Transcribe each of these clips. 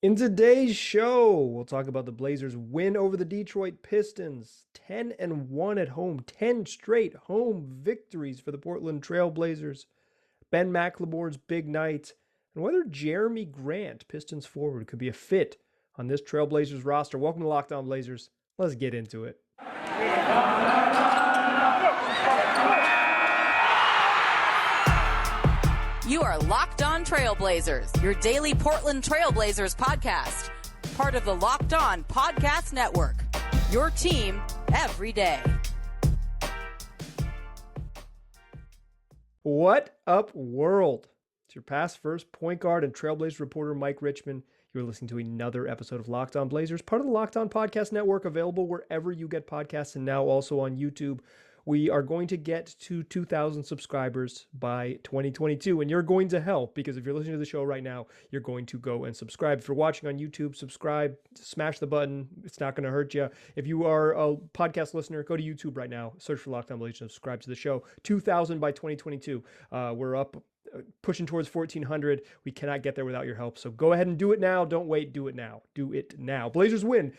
In today's show, we'll talk about the Blazers' win over the Detroit Pistons, 10-1 at home, 10 straight home victories for the Portland Trail Blazers, Ben McLemore's big night, and whether Jerami Grant, Pistons forward, could be a fit on this Trailblazers roster. Welcome to Locked On Blazers. Let's get into it. You are Locked On Trailblazers, your daily Portland Trailblazers podcast. Part of the Locked On Podcast Network, your team every day. What up, world? It's your past first point guard and Trailblazers reporter, Mike Richmond. You're listening to another episode of Locked On Blazers, part of the Locked On Podcast Network, available wherever you get podcasts and now also on YouTube. We are going to get to 2,000 subscribers by 2022, and you're going to help because if you're listening to the show right now, you're going to go and subscribe. If you're watching on YouTube, subscribe, smash the button. It's not going to hurt you. If you are a podcast listener, go to YouTube right now, search for Locked On Blazers, subscribe to the show. 2,000 by 2022. We're up pushing towards 1,400. We cannot get there without your help. So go ahead and do it now. Don't wait. Do it now. Do it now. Blazers win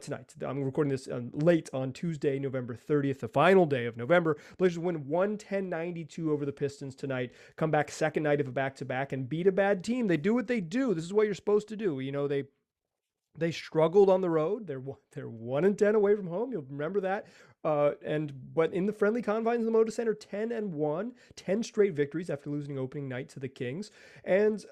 tonight. I'm recording this late on Tuesday, November 30th, the final day of November. Blazers win 110-92 over the Pistons tonight. Come back second night of a back-to-back and beat a bad team. They do what they do. This is what you're supposed to do. You know, they struggled on the road. They're 1-10 away from home. You'll remember that. But in the friendly confines of the Moda Center, 10-1, 10 straight victories after losing opening night to the Kings. And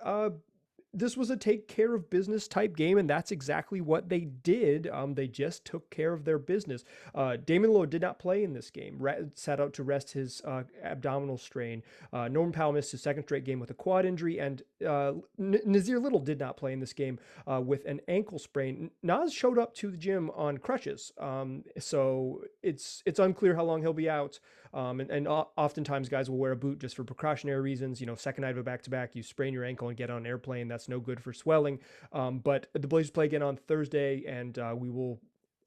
this was a take care of business type game, and that's exactly what they did. They just took care of their business. Damian Lillard did not play in this game, sat out to rest his abdominal strain. Norman Powell missed his second straight game with a quad injury, and Nassir Little did not play in this game with an ankle sprain. Nas showed up to the gym on crutches, so it's unclear how long he'll be out. And oftentimes guys will wear a boot just for precautionary reasons. You know, second night of a back-to-back, you sprain your ankle and get on an airplane. That's no good for swelling. But the Blazers play again on Thursday, and I will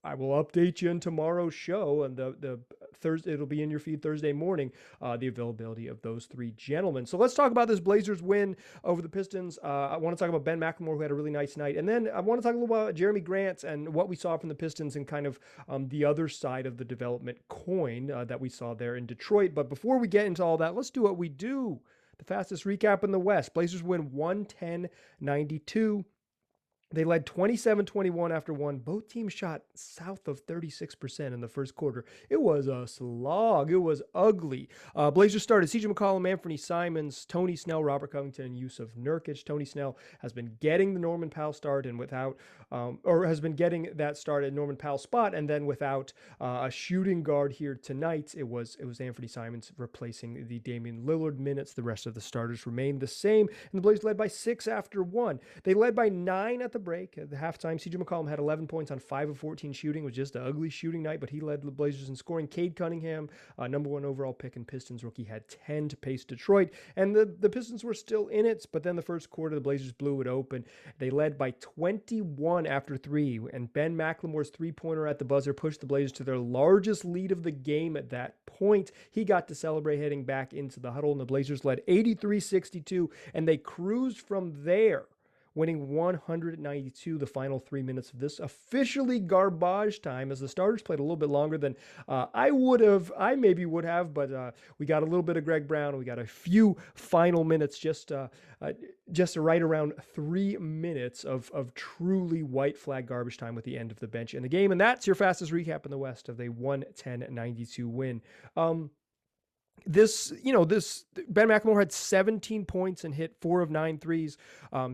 update you in tomorrow's show, and the Thursday, it'll be in your feed Thursday morning, the availability of those three gentlemen. So let's talk about this Blazers win over the Pistons. I want to talk about Ben McLemore, who had a really nice night. And then I want to talk a little about Jerami Grant and what we saw from the Pistons and kind of the other side of the development coin that we saw there in Detroit. But before we get into all that, let's do what we do. The fastest recap in the West. Blazers win 110-92. They led 27-21 after one. Both teams shot south of 36% in the first quarter. It was a slog. It was ugly. Blazers started CJ McCollum, Anthony Simons, Tony Snell, Robert Covington, and Yusuf Nurkic. Tony Snell has been getting the Norman Powell start and has been getting that start at Norman Powell's spot, and then without a shooting guard here tonight, it was Anthony Simons replacing the Damian Lillard minutes. The rest of the starters remained the same, and the Blazers led by 6 after one. They led by 9 at the break. At the halftime, CJ McCollum had 11 points on 5 of 14 shooting. It was just an ugly shooting night, but he led the Blazers in scoring. Cade Cunningham, number 1 overall pick and Pistons rookie, had 10 to pace Detroit, and the Pistons were still in it, but then the first quarter, the Blazers blew it open. They led by 21 after 3, and Ben McLemore's three-pointer at the buzzer pushed the Blazers to their largest lead of the game at that point. He got to celebrate heading back into the huddle, and the Blazers led 83-62, and they cruised from there, winning 192 the final 3 minutes of this officially garbage time, as the starters played a little bit longer than I maybe would have, but we got a little bit of Greg Brown. We got a few final minutes, just right around 3 minutes of truly white flag garbage time with the end of the bench in the game. And that's your fastest recap in the West of the 110-92 win. This Ben McLemore had 17 points and hit 4 of 9 threes.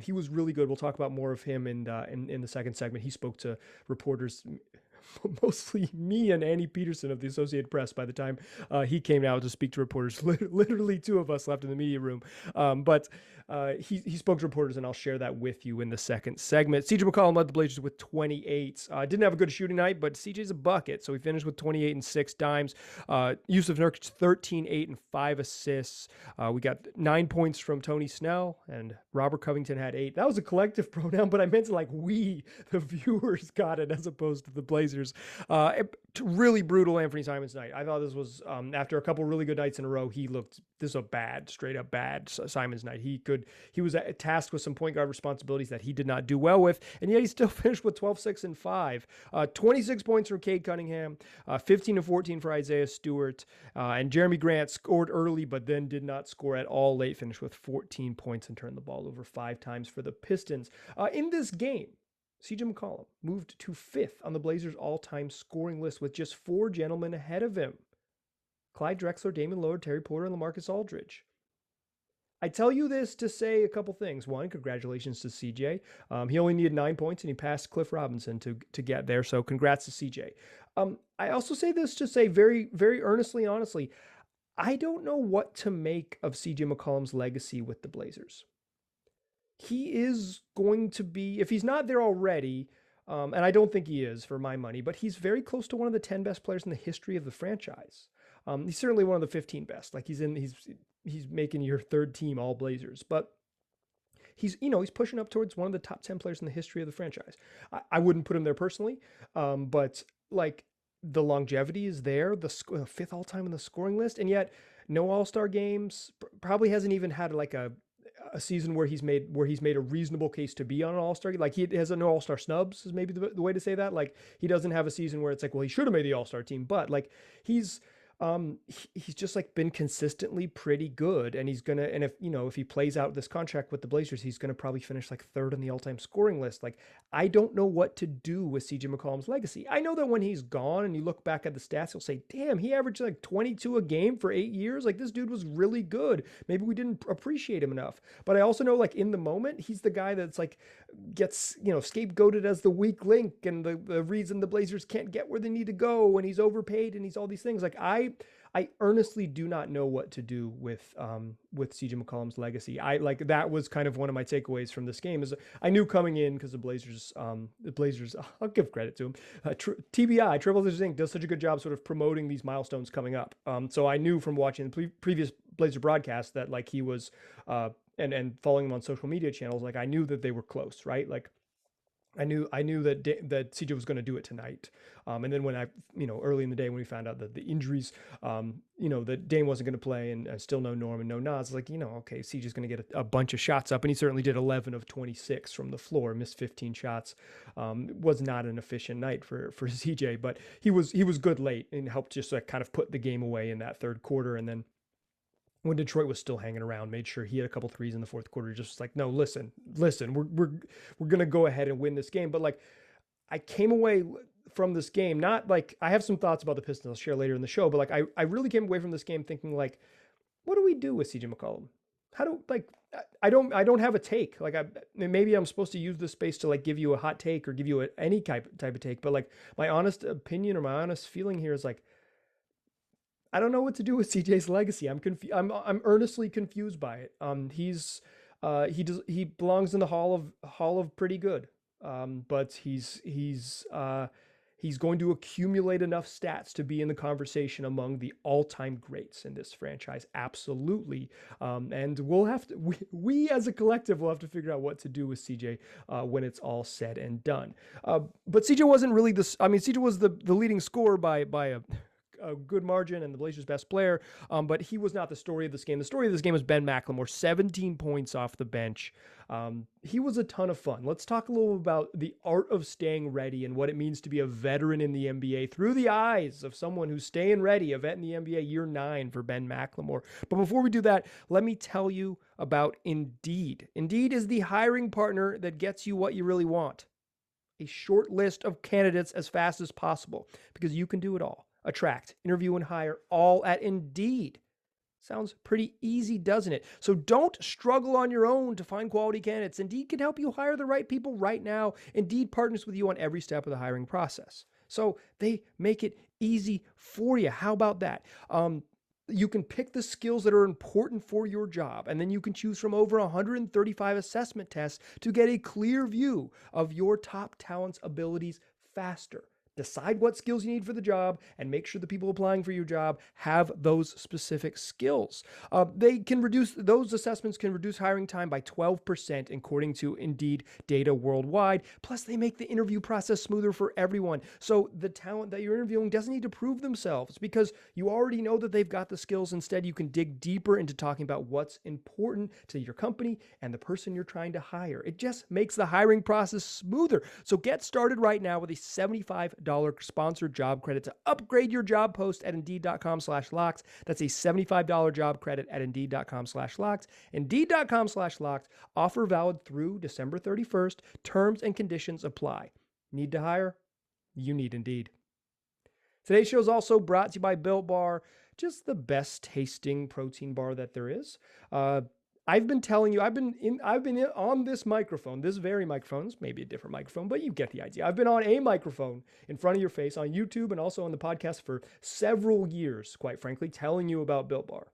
He was really good. We'll talk about more of him in the second segment. He spoke to reporters, mostly me and Annie Peterson of the Associated Press by the time he came out to speak to reporters. Literally 2 of us left in the media room. But he spoke to reporters, and I'll share that with you in the second segment. CJ McCollum led the Blazers with 28. Didn't have a good shooting night, but CJ's a bucket, so he finished with 28 and 6 dimes. Yusuf Nurkic, 13, 8, and 5 assists. We got 9 points from Tony Snell, and Robert Covington had 8. That was a collective pronoun, but I meant like we, the viewers, got it as opposed to the Blazers. Really brutal Anthony Simons night. I thought this was, after a couple really good nights in a row, this is a straight up bad Simons night. He could he was tasked with some point guard responsibilities that he did not do well with, and yet he still finished with 12, 6, and 5. 26 points from Cade Cunningham, 15 and 14 for Isaiah Stewart, and Jerami Grant scored early, but then did not score at all late, finished with 14 points and turned the ball over 5 times for the Pistons. In this game, CJ McCollum moved to 5th on the Blazers' all-time scoring list with just 4 gentlemen ahead of him. Clyde Drexler, Damian Lillard, Terry Porter, and LaMarcus Aldridge. I tell you this to say a couple things. One, congratulations to CJ. He only needed 9 points, and he passed Cliff Robinson to get there, so congrats to CJ. I also say this to say very, very earnestly, honestly, I don't know what to make of CJ McCollum's legacy with the Blazers. He is going to be, if he's not there already, and I don't think he is for my money, but he's very close to one of the 10 best players in the history of the franchise. He's certainly one of the 15 best. Like he's making your third team all Blazers, but he's pushing up towards one of the top 10 players in the history of the franchise. I wouldn't put him there personally, but like the longevity is there, the 5th all time in the scoring list, and yet no All-Star games, probably hasn't even had like a season where he's made a reasonable case to be on an All-Star. Like he has no All-Star snubs is maybe the way to say that. Like he doesn't have a season where it's like, well, he should have made the All-Star team, but like he's just like been consistently pretty good, and if he plays out this contract with the Blazers, he's gonna probably finish like 3rd in the all-time scoring list. Like I don't know what to do with CJ McCollum's legacy. I know that when he's gone and you look back at the stats, you'll say, damn, he averaged like 22 a game for 8 years. Like this dude was really good. Maybe we didn't appreciate him enough. But I also know like in the moment, he's the guy that's like gets scapegoated as the weak link and the reason the Blazers can't get where they need to go, and he's overpaid and he's all these things. Like I earnestly do not know what to do with CJ McCollum's legacy. That was kind of one of my takeaways from this game is I knew coming in because the Blazers, I'll give credit to him. TBI, Triple Blazers Inc. does such a good job sort of promoting these milestones coming up. So I knew from watching the previous Blazer broadcast that like he was, and following him on social media channels, like I knew that they were close, right? Like I knew that CJ was going to do it tonight. And then when early in the day when we found out that the injuries, that Dame wasn't going to play and still no Norm and no Nas, like, okay, CJ's going to get a bunch of shots up. And he certainly did 11 of 26 from the floor, missed 15 shots. Was not an efficient night for CJ, but he was good late and helped just kind of put the game away in that third quarter. And then when Detroit was still hanging around, made sure he had a couple threes in the fourth quarter. Just like, no, listen, we're going to go ahead and win this game. But like, I came away from this game, not like, I have some thoughts about the Pistons I'll share later in the show, but like, I really came away from this game thinking like, what do we do with CJ McCollum? I don't have a take. Like maybe I'm supposed to use this space to like give you a hot take or give you any type of take, but like my honest opinion or my honest feeling here is like, I don't know what to do with CJ's legacy. I'm confused. I'm earnestly confused by it. He belongs in the hall of pretty good. But he's going to accumulate enough stats to be in the conversation among the all-time greats in this franchise. Absolutely. And we'll have to, we as a collective will have to figure out what to do with CJ when it's all said and done. But CJ wasn't really CJ was the leading scorer by a good margin and the Blazers' best player, but he was not the story of this game. The story of this game was Ben McLemore, 17 points off the bench. He was a ton of fun. Let's talk a little about the art of staying ready and what it means to be a veteran in the NBA through the eyes of someone who's staying ready, a vet in the NBA, year 9 for Ben McLemore. But before we do that, let me tell you about Indeed. Indeed is the hiring partner that gets you what you really want. A short list of candidates as fast as possible, because you can do it all. Attract, interview, and hire all at Indeed. Sounds pretty easy, doesn't it? So don't struggle on your own to find quality candidates. Indeed can help you hire the right people right now. Indeed partners with you on every step of the hiring process. So they make it easy for you. How about that? You can pick the skills that are important for your job, and then you can choose from over 135 assessment tests to get a clear view of your top talent's abilities faster. Decide what skills you need for the job and make sure the people applying for your job have those specific skills. Those assessments can reduce hiring time by 12% according to Indeed data worldwide. Plus, they make the interview process smoother for everyone. So the talent that you're interviewing doesn't need to prove themselves because you already know that they've got the skills. Instead, you can dig deeper into talking about what's important to your company and the person you're trying to hire. It just makes the hiring process smoother. So get started right now with a $75 sponsored job credit to upgrade your job post at Indeed.com/locks. That's a $75 job credit at Indeed.com/locks. Indeed.com/locks. Offer valid through December 31st. Terms and conditions apply. Need to hire? You need Indeed. Today's show is also brought to you by Built Bar, just the best tasting protein bar that there is. I've been telling you, I've been on this microphone, this very microphone. It's maybe a different microphone, but you get the idea. I've been on a microphone in front of your face on YouTube and also on the podcast for several years, quite frankly, telling you about Built Bar.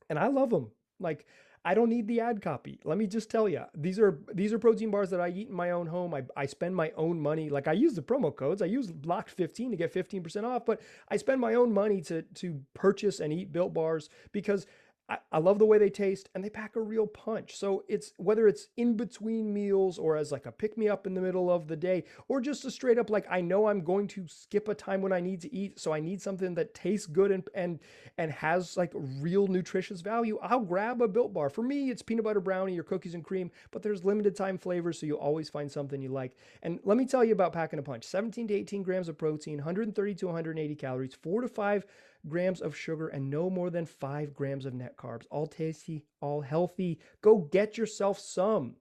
And I love them. Like, I don't need the ad copy. Let me just tell you, these are protein bars that I eat in my own home. I spend my own money. Like, I use the promo codes. I use LOCKED15 to get 15% off, but I spend my own money to purchase and eat Built Bars because I love the way they taste and they pack a real punch. So it's whether it's in between meals or as like a pick me up in the middle of the day, or just a straight up, like, I know I'm going to skip a time when I need to eat. So I need something that tastes good and has like real nutritious value. I'll grab a Built Bar. For me, it's peanut butter brownie or cookies and cream, but there's limited time flavors. So you'll always find something you like. And let me tell you about packing a punch. 17 to 18 grams of protein, 130 to 180 calories, 4 to 5 grams of sugar, and no more than 5 grams of net carbs. All tasty, all healthy. Go get yourself some.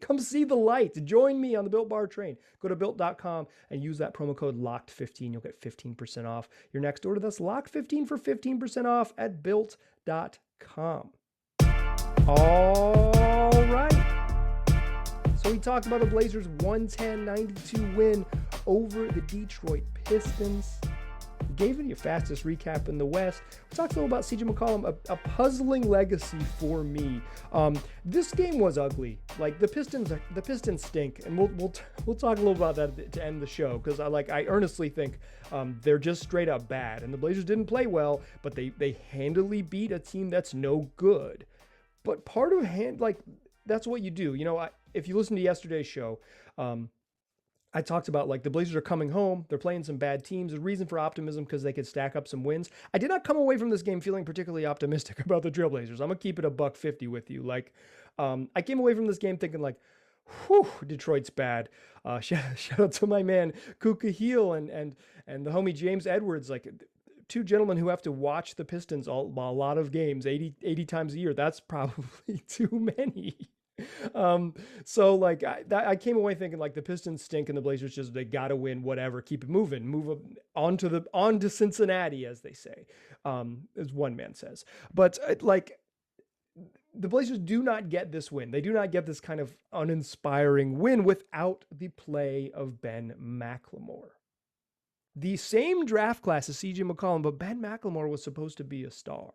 Come see the light. Join me on the Built Bar train. Go to Built.com and use that promo code LOCKED15. You'll get 15% off your next order. That's LOCKED15 for 15% off at Built.com. All right. So we talked about the Blazers' 110-92 win over the Detroit Pistons. Gave it your fastest recap in the West. We talked a little about CJ McCollum, a puzzling legacy for me. This game was ugly. Like, the Pistons stink, and we'll talk a little about that to end the show, because I earnestly think they're just straight up bad. And the Blazers didn't play well, but they handily beat a team that's no good. But part of that's what you do. You know, if you listen to yesterday's show, I talked about, like, the Blazers are coming home. They're playing some bad teams. A reason for optimism because they could stack up some wins. I did not come away from this game feeling particularly optimistic about the Trailblazers. I'm going to keep it $150 with you. Like, I came away from this game thinking, like, whew, Detroit's bad. Shout out to my man Kuka Heel and the homie James Edwards, like, two gentlemen who have to watch the Pistons a lot of games, 80 times a year. That's probably too many. So like I came away thinking, like, the Pistons stink and the Blazers they got to win, whatever, keep it moving, move up on to Cincinnati, as they say, as one man says. But like, the Blazers do not get this win. They do not get this kind of uninspiring win without the play of Ben McLemore. The same draft class as CJ McCollum, but Ben McLemore was supposed to be a star.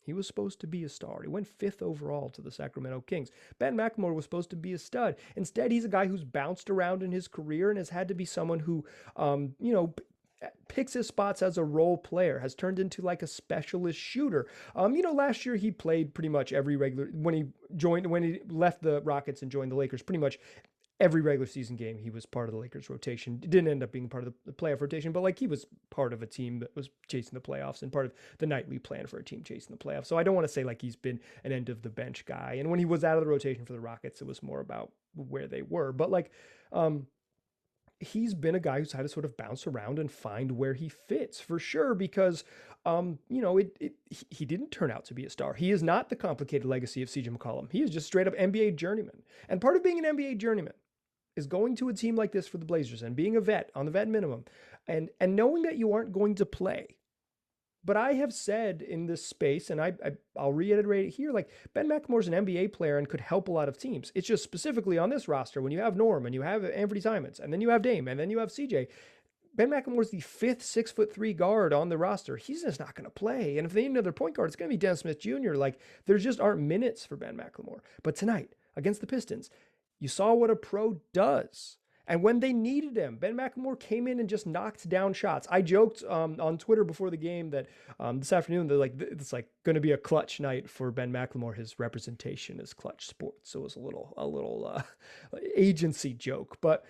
He was supposed to be a star. He went 5th overall to the Sacramento Kings. Ben McLemore was supposed to be a stud. Instead, he's a guy who's bounced around in his career and has had to be someone who, picks his spots as a role player, has turned into like a specialist shooter. Last year he played pretty much every regular, when he left the Rockets and joined the Lakers, pretty much every regular season game, he was part of the Lakers rotation. It didn't end up being part of the playoff rotation, but like, he was part of a team that was chasing the playoffs and part of the nightly plan for a team chasing the playoffs. So I don't want to say like he's been an end of the bench guy. And when he was out of the rotation for the Rockets, it was more about where they were. But like, he's been a guy who's had to sort of bounce around and find where he fits, for sure, because, he didn't turn out to be a star. He is not the complicated legacy of CJ McCollum. He is just straight up NBA journeyman. And part of being an NBA journeyman is going to a team like this for the Blazers and being a vet on the vet minimum and knowing that you aren't going to play. But I have said in this space, and I'll reiterate it here, like, Ben McLemore's an NBA player and could help a lot of teams. It's just specifically on this roster, when you have Norm and you have Anthony Simons and then you have Dame and then you have CJ, Ben McLemore's the 5th 6'3" guard on the roster. He's just not going to play. And if they need another point guard, it's going to be Dennis Smith Jr. Like, there just aren't minutes for Ben McLemore. But tonight, against the Pistons, you saw what a pro does. And when they needed him, Ben McLemore came in and just knocked down shots. I joked on Twitter before the game that this afternoon, they're like, it's like going to be a clutch night for Ben McLemore. His representation is clutch sports. So it was a little agency joke, but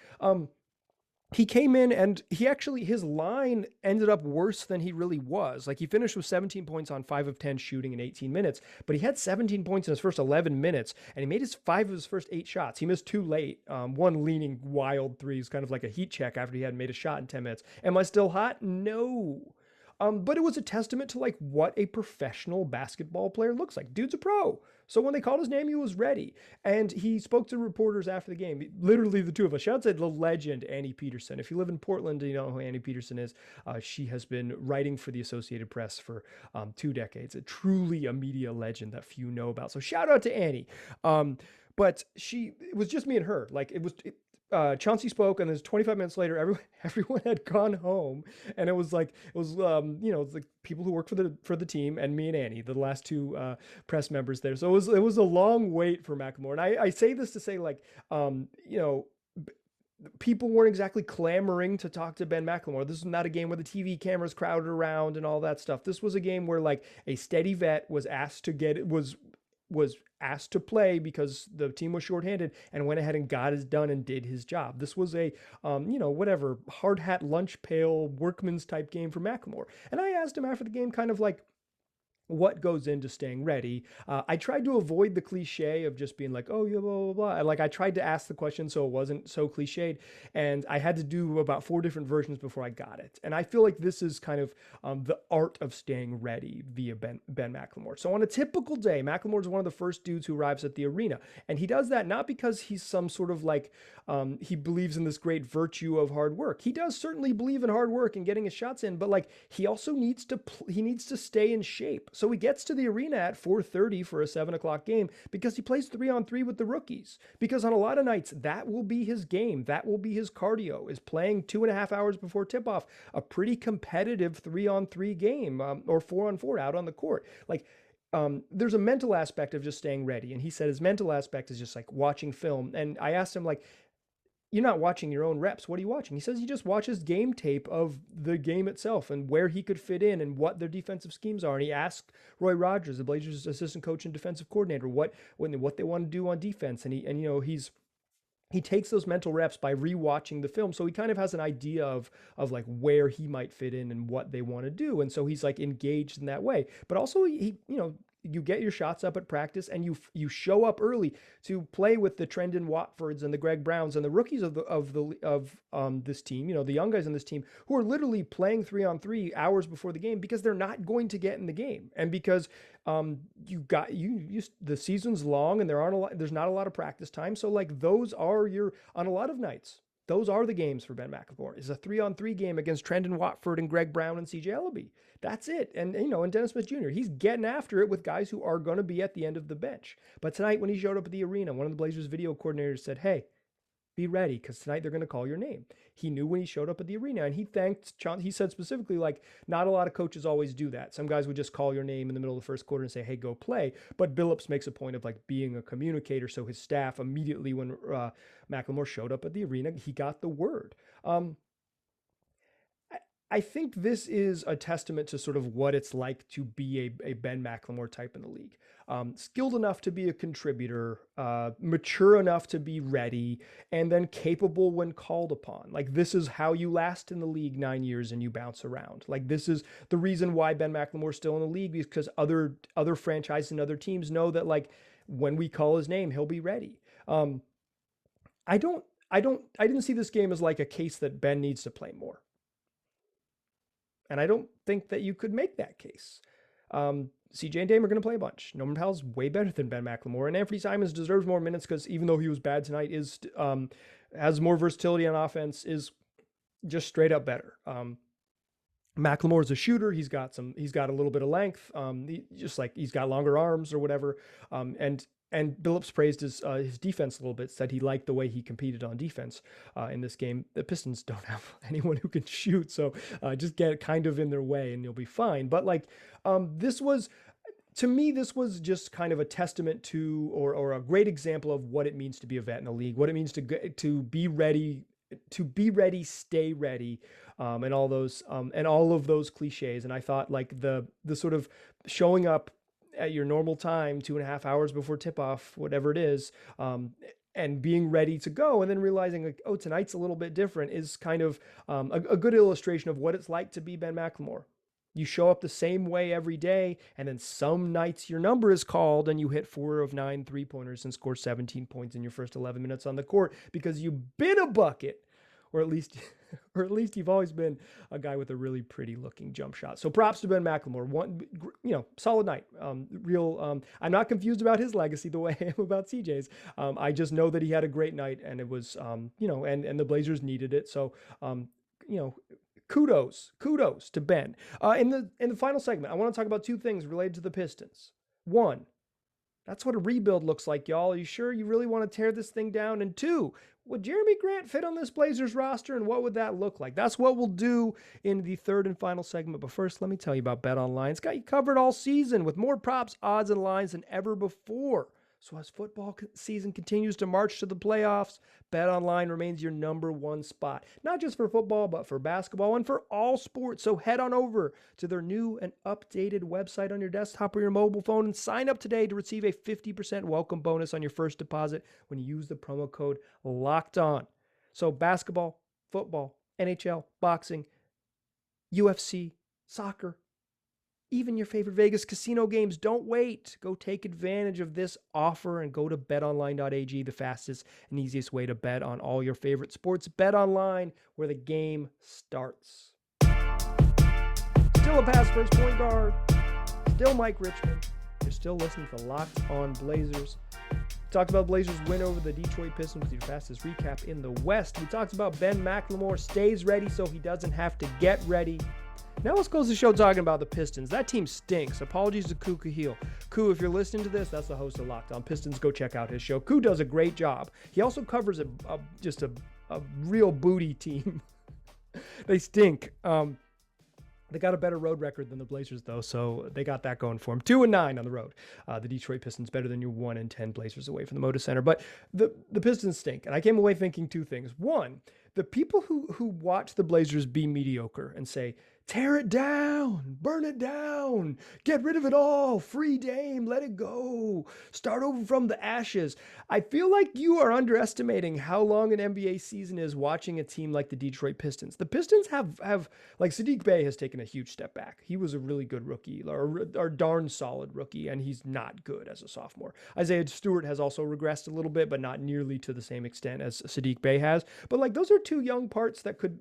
he came in and his line ended up worse than he really was. Like, he finished with 17 points on 5 of 10 shooting in 18 minutes, but he had 17 points in his first 11 minutes, and he made 5 of his first 8 shots. He missed 2 late, one leaning wild threes, kind of like a heat check after he hadn't made a shot in 10 minutes. Am I still hot? No. But it was a testament to like what a professional basketball player looks like. Dude's a pro. So when they called his name, he was ready. And he spoke to reporters after the game, literally the two of us. Shout out to the legend, Annie Peterson. If you live in Portland, you know who Annie Peterson is. She has been writing for the Associated Press for 2 decades. Truly a media legend that few know about. So shout out to Annie. But it was just me and her. Like, Chauncey spoke, and then 25 minutes later, everyone had gone home, and it was like people who work for the team and me and Annie, the last 2 press members there. So it was a long wait for McLemore, and I say this to say, like, people weren't exactly clamoring to talk to Ben McLemore. This is not a game where the TV cameras crowded around and all that stuff. This was a game where like a steady vet was asked to play because the team was shorthanded, and went ahead and got his done and did his job. This was a, hard hat, lunch pail, workman's type game for McLemore. And I asked him after the game kind of like, what goes into staying ready. I tried to avoid the cliche of just being like, oh, yeah, blah, blah, blah. Like, I tried to ask the question so it wasn't so cliched, and I had to do about 4 different versions before I got it. And I feel like this is kind of the art of staying ready via Ben McLemore. So on a typical day, McLemore is one of the first dudes who arrives at the arena, and he does that not because he's some sort of like, he believes in this great virtue of hard work. He does certainly believe in hard work and getting his shots in, but like, he also needs to stay in shape. So he gets to the arena at 4:30 for a 7:00 game because he plays 3-on-3 with the rookies. Because on a lot of nights, that will be his game. That will be his cardio, is playing 2.5 hours before tip-off, a pretty competitive 3-on-3 game, or 4-on-4 out on the court. Like, there's a mental aspect of just staying ready. And he said his mental aspect is just like watching film. And I asked him, like, you're not watching your own reps. What are you watching? He says he just watches game tape of the game itself and where he could fit in and what their defensive schemes are. And he asked Roy Rogers, the Blazers assistant coach and defensive coordinator, what they want to do on defense. And he takes those mental reps by rewatching the film. So he kind of has an idea of like where he might fit in and what they want to do. And so he's like engaged in that way. But also you get your shots up at practice, and you show up early to play with the Trendon Watfords and the Greg Browns and the rookies of this team, the young guys on this team who are literally playing 3-on-3 hours before the game because they're not going to get in the game, and because the season's long and there's not a lot of practice time. So like, those are on a lot of nights, those are the games for Ben McLemore. Is a 3-on-3 game against Trendon Watford and Greg Brown and CJ Ellaby. That's it. And Dennis Smith Jr., he's getting after it with guys who are going to be at the end of the bench. But tonight, when he showed up at the arena, one of the Blazers video coordinators said, hey, be ready, because tonight they're going to call your name. He knew when he showed up at the arena, and he said specifically, like, not a lot of coaches always do that. Some guys would just call your name in the middle of the first quarter and say, hey, go play. But Billups makes a point of like being a communicator. So his staff immediately, when McLemore showed up at the arena, he got the word. I think this is a testament to sort of what it's like to be a Ben McLemore type in the league. Skilled enough to be a contributor, mature enough to be ready, and then capable when called upon. Like, this is how you last in the league 9 years and you bounce around. Like, this is the reason why Ben McLemore is still in the league, because other franchises and other teams know that, like, when we call his name, he'll be ready. I didn't see this game as like a case that Ben needs to play more. And I don't think that you could make that case. CJ and Dame are going to play a bunch. Norman Powell's way better than Ben McLemore. And Anthony Simons deserves more minutes because even though he was bad tonight, has more versatility on offense, is just straight up better. McLemore is a shooter. He's got a little bit of length. He's got longer arms or whatever. And Billups praised his defense a little bit, said he liked the way he competed on defense in this game. The Pistons don't have anyone who can shoot, so just get kind of in their way and you'll be fine. But like, this was just kind of a testament to, or a great example of what it means to be a vet in the league, what it means to be ready to be ready, stay ready, and all of those cliches. And I thought like the sort of showing up at your normal time, 2.5 hours before tip off, whatever it is, and being ready to go, and then realizing like, oh, tonight's a little bit different, is kind of a good illustration of what it's like to be Ben McLemore. You show up the same way every day, and then some nights your number is called and you hit 4 of 9 3-pointers and score 17 points in your first 11 minutes on the court because you've been a bucket, or at least you've always been a guy with a really pretty looking jump shot. So props to Ben McLemore. One, solid night. I'm not confused about his legacy the way I am about CJ's. I just know that he had a great night, and it was, and the Blazers needed it. So, kudos to Ben. In the final segment, I want to talk about 2 things related to the Pistons. 1, that's what a rebuild looks like, y'all. Are you sure you really want to tear this thing down? And 2, would Jerami Grant fit on this Blazers roster, and what would that look like? That's what we'll do in the third and final segment. But first, let me tell you about BetOnline. It's got you covered all season with more props, odds, and lines than ever before. So as football season continues to march to the playoffs, BetOnline remains your number 1 spot, not just for football, but for basketball and for all sports. So head on over to their new and updated website on your desktop or your mobile phone and sign up today to receive a 50% welcome bonus on your first deposit when you use the promo code LOCKEDON. So basketball, football, NHL, boxing, UFC, soccer, even your favorite Vegas casino games. Don't wait. Go take advantage of this offer and go to betonline.ag, the fastest and easiest way to bet on all your favorite sports. BetOnline, where the game starts. Still a pass first point guard. Still Mike Richmond. You're still listening to Locked On Blazers. We talked about Blazers win over the Detroit Pistons with your fastest recap in the West. We talked about Ben McLemore stays ready so he doesn't have to get ready. Now let's close the show talking about the Pistons. That team stinks. Apologies to Koo Cahill. Koo, if you're listening to this, that's the host of Locked On Pistons. Go check out his show. Koo does a great job. He also covers just a real booty team. They stink. They got a better road record than the Blazers, though, so they got that going for them. 2-9 on the road. The Detroit Pistons better than your 1-10 Blazers away from the Moda Center. But the Pistons stink, and I came away thinking 2 things. 1, the people who watch the Blazers be mediocre and say, tear it down, burn it down, get rid of it all, free Dame, let it go, start over from the ashes. I feel like you are underestimating how long an NBA season is watching a team like the Detroit Pistons. The Pistons have like Saddiq Bey has taken a huge step back. He was a really good rookie, or darn solid rookie, and he's not good as a sophomore. Isaiah Stewart has also regressed a little bit, but not nearly to the same extent as Saddiq Bey has. But like those are 2 young parts that could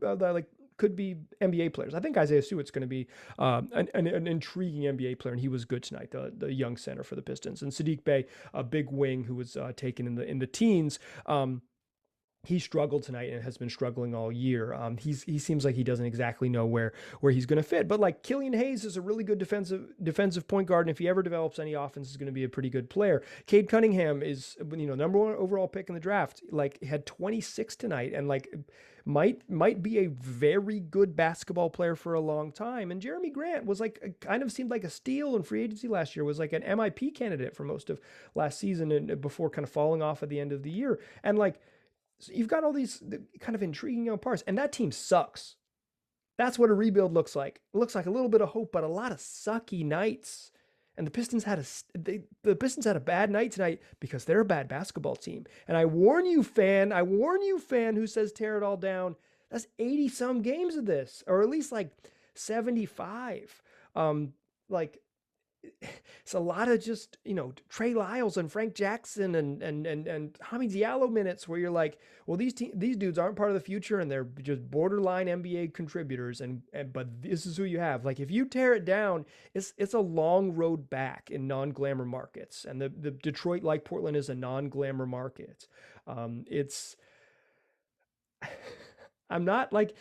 be NBA players. I think Isaiah Stewart's going to be an intriguing NBA player, and he was good tonight, the young center for the Pistons. And Saddiq Bey, a big wing who was taken in the teens, he struggled tonight and has been struggling all year. He seems like he doesn't exactly know where he's going to fit. But like Killian Hayes is a really good defensive point guard, and if he ever develops any offense, is going to be a pretty good player. Cade Cunningham is number 1 overall pick in the draft. Like had 26 tonight, and like might be a very good basketball player for a long time. And Jerami Grant was like kind of seemed like a steal in free agency last year. Was like an MIP candidate for most of last season and before kind of falling off at the end of the year. And like, so you've got all these kind of intriguing young parts, and that team sucks. That's what a rebuild looks like. It looks like a little bit of hope, but a lot of sucky nights. And the Pistons had a bad night tonight because they're a bad basketball team. And I warn you, fan who says tear it all down. That's 80 some games of this, or at least like 75. It's a lot of just, Trey Lyles and Frank Jackson and Hami Diallo minutes where you're like, well, these dudes aren't part of the future and they're just borderline NBA contributors. But this is who you have. Like if you tear it down, it's a long road back in non-glamour markets. And the Detroit, like Portland, is a non-glamour market. I'm not like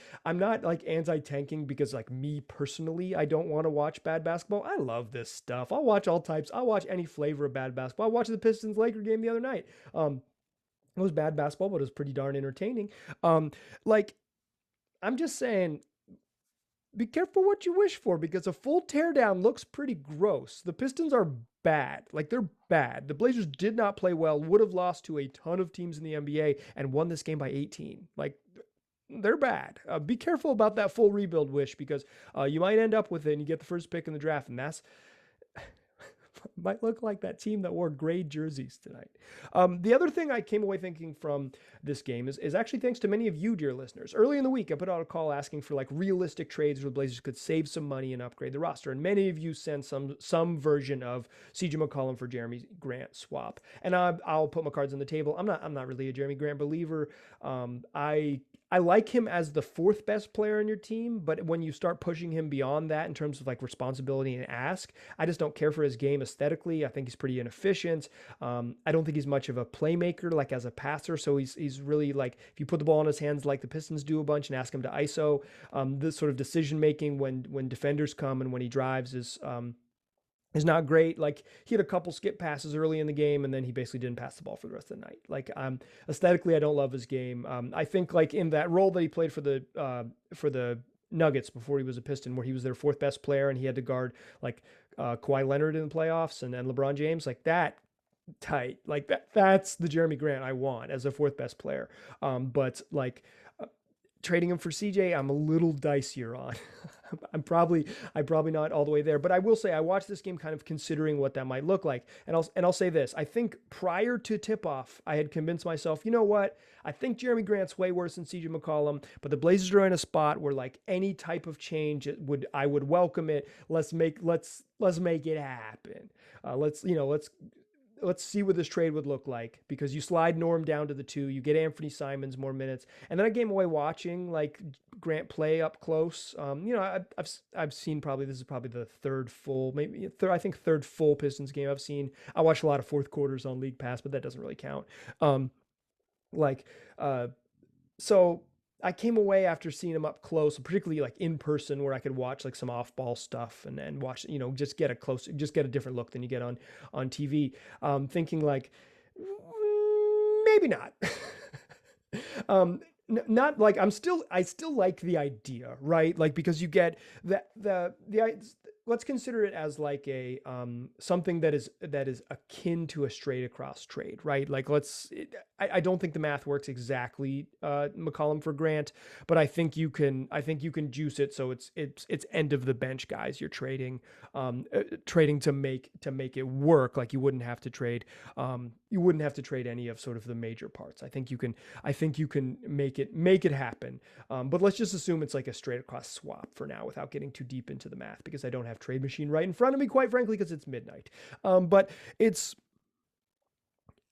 anti-tanking because like me personally, I don't want to watch bad basketball. I love this stuff. I'll watch all types. I'll watch any flavor of bad basketball. I watched the Pistons Laker game the other night. It was bad basketball, but it was pretty darn entertaining. I'm just saying, be careful what you wish for because a full teardown looks pretty gross. The Pistons are bad. Like they're bad. The Blazers did not play well, would have lost to a ton of teams in the NBA and won this game by 18. Like they're bad. Be careful about that full rebuild wish, because you might end up with it and you get the first pick in the draft, and that's might look like that team that wore gray jerseys tonight. The other thing I came away thinking from this game is actually thanks to many of you, dear listeners. Early in the week, I put out a call asking for like realistic trades where the Blazers could save some money and upgrade the roster. And many of you sent some version of CJ McCollum for Jerami Grant swap. And I'll put my cards on the table. I'm not really a Jerami Grant believer. I like him as the fourth best player on your team, but when you start pushing him beyond that in terms of like responsibility and ask, I just don't care for his game aesthetically. I think he's pretty inefficient. I don't think he's much of a playmaker, like as a passer. So he's really like, if you put the ball in his hands like the Pistons do a bunch and ask him to ISO, this sort of decision making when defenders come and when he drives is not great. Like, he had a couple skip passes early in the game, and then he basically didn't pass the ball for the rest of the night. Like, aesthetically, I don't love his game. I think like in that role that he played for the Nuggets before he was a Piston, where he was their fourth best player and he had to guard like Kawhi Leonard in the playoffs and LeBron James, like that tight, like that's the Jerami Grant I want as a fourth best player. But like trading him for CJ, I'm a little dicier on. I'm probably not all the way there, but I will say I watched this game kind of considering what that might look like. And I'll say this. I think prior to tip-off, I had convinced myself, you know what? I think Jerami Grant's way worse than CJ McCollum, but the Blazers are in a spot where like any type of change I would welcome it. Let's make it happen. Let's see what this trade would look like, because you slide Norm down to the 2, you get Anthony Simons more minutes. And then I came away watching like Grant play up close. I've seen this is probably the third full Pistons game I've seen. I watched a lot of fourth quarters on League Pass, but that doesn't really count. So I came away after seeing him up close, particularly like in person, where I could watch like some off-ball stuff and watch, just get a different look than you get on TV. Thinking like, maybe not. Not like I still like the idea, right? Like, because you get let's consider it as like a something that is akin to a straight across trade, right? Like I don't think the math works exactly McCollum for Grant, but I think you can juice it so it's end of the bench guys you're trading to make it work. Like you wouldn't have to trade any of sort of the major parts. I think you can make it happen. But let's just assume it's like a straight across swap for now without getting too deep into the math, because I don't have Trade Machine right in front of me, quite frankly, because it's midnight. But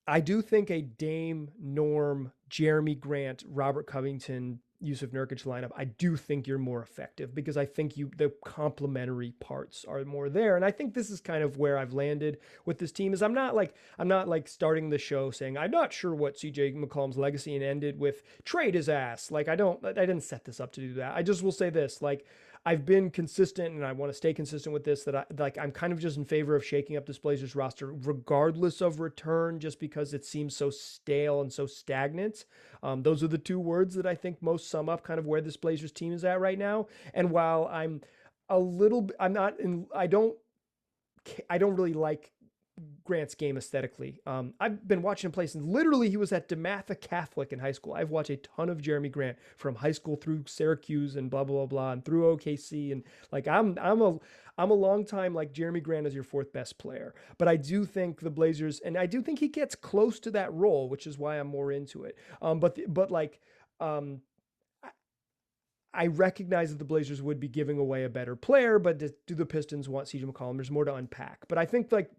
I do think a Dame, Norm, Jerami Grant, Robert Covington, Yusuf Nurkic lineup, I do think you're more effective, because I think the complementary parts are more there. And I think this is kind of where I've landed with this team. Is I'm not like starting the show saying I'm not sure what CJ McCollum's legacy and ended with trade his ass. Like I didn't set this up to do that. I just will say this, like, I've been consistent, and I want to stay consistent with this, that I'm kind of just in favor of shaking up this Blazers roster regardless of return, just because it seems so stale and so stagnant. Those are the two words that I think most sum up kind of where this Blazers team is at right now. And while I don't really like Grant's game aesthetically. I've been watching him play since literally he was at DeMatha Catholic in high school. I've watched a ton of Jerami Grant from high school through Syracuse and blah, blah, blah, blah, and through OKC. And like, I'm a long time, like, Jerami Grant is your fourth best player, but I do think the Blazers, and I do think he gets close to that role, which is why I'm more into it. I recognize that the Blazers would be giving away a better player, but do the Pistons want CJ McCollum? There's more to unpack, but I think like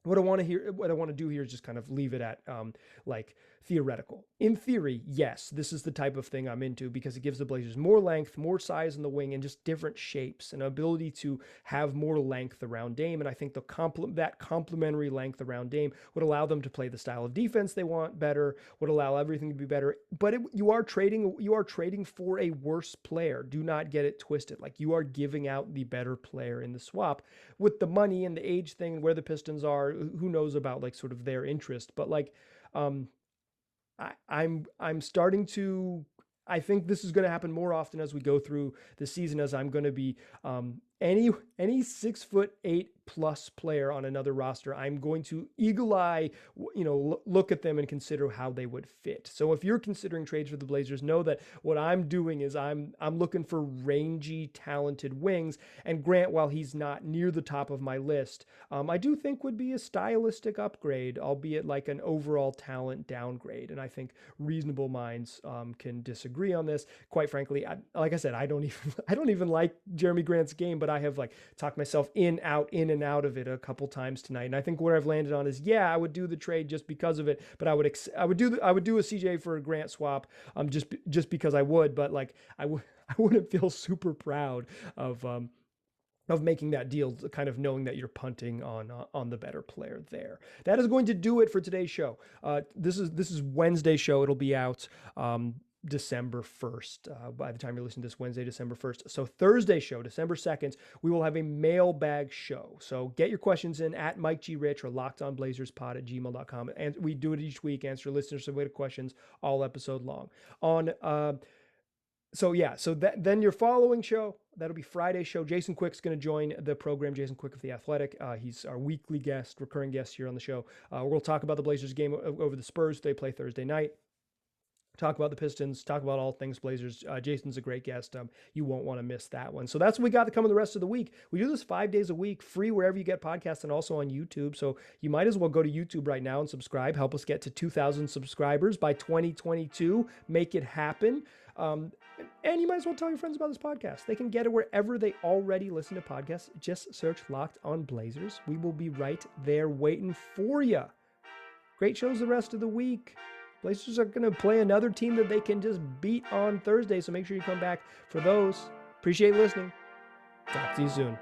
what I want to do here is just kind of leave it at like theoretical. In theory, yes, this is the type of thing I'm into, because it gives the Blazers more length, more size in the wing, and just different shapes, and ability to have more length around Dame. And I think that complementary length around Dame would allow them to play the style of defense they want better, would allow everything to be better. But you are trading for a worse player. Do not get it twisted. Like, you are giving out the better player in the swap. With the money and the age thing, where the Pistons are, who knows about like sort of their interest, but like, I'm starting to, I think this is going to happen more often as we go through the season, as I'm going to be any 6'8" plus player on another roster, I'm going to eagle eye, look at them and consider how they would fit. So if you're considering trades for the Blazers, know that what I'm doing is I'm looking for rangy, talented wings. And Grant, while he's not near the top of my list, I do think would be a stylistic upgrade, albeit like an overall talent downgrade. And I think reasonable minds can disagree on this. Quite frankly, like I said, I don't even like Jerami Grant's game, but I have like talked myself in and out of it a couple times tonight. And I think where I've landed on is, I would do the trade just because of it, but I would do a CJ for a Grant swap just because I would, but like I wouldn't feel super proud of making that deal, kind of knowing that you're punting on the better player there. That is going to do it for today's show. This is Wednesday's show. It'll be out December 1st. By the time you're listening to this, Wednesday, December 1st. So Thursday show, December 2nd, we will have a mailbag show. So get your questions in at Mike G. Rich or lockedonblazerspod@gmail.com. And we do it each week, answer listener submitted questions all episode long. So then your following show, that'll be Friday's show. Jason Quick's going to join the program. Jason Quick of The Athletic. He's our weekly guest, recurring guest here on the show. We'll talk about the Blazers game over the Spurs. They play Thursday night. Talk about the Pistons, talk about all things Blazers. Jason's a great guest. You won't want to miss that one. So that's what we got to come in the rest of the week. We do this 5 days a week, free wherever you get podcasts and also on YouTube. So you might as well go to YouTube right now and subscribe. Help us get to 2,000 subscribers by 2022. Make it happen. And you might as well tell your friends about this podcast. They can get it wherever they already listen to podcasts. Just search Locked on Blazers. We will be right there waiting for you. Great shows the rest of the week. Blazers are going to play another team that they can just beat on Thursday, so make sure you come back for those. Appreciate listening. Talk to you soon.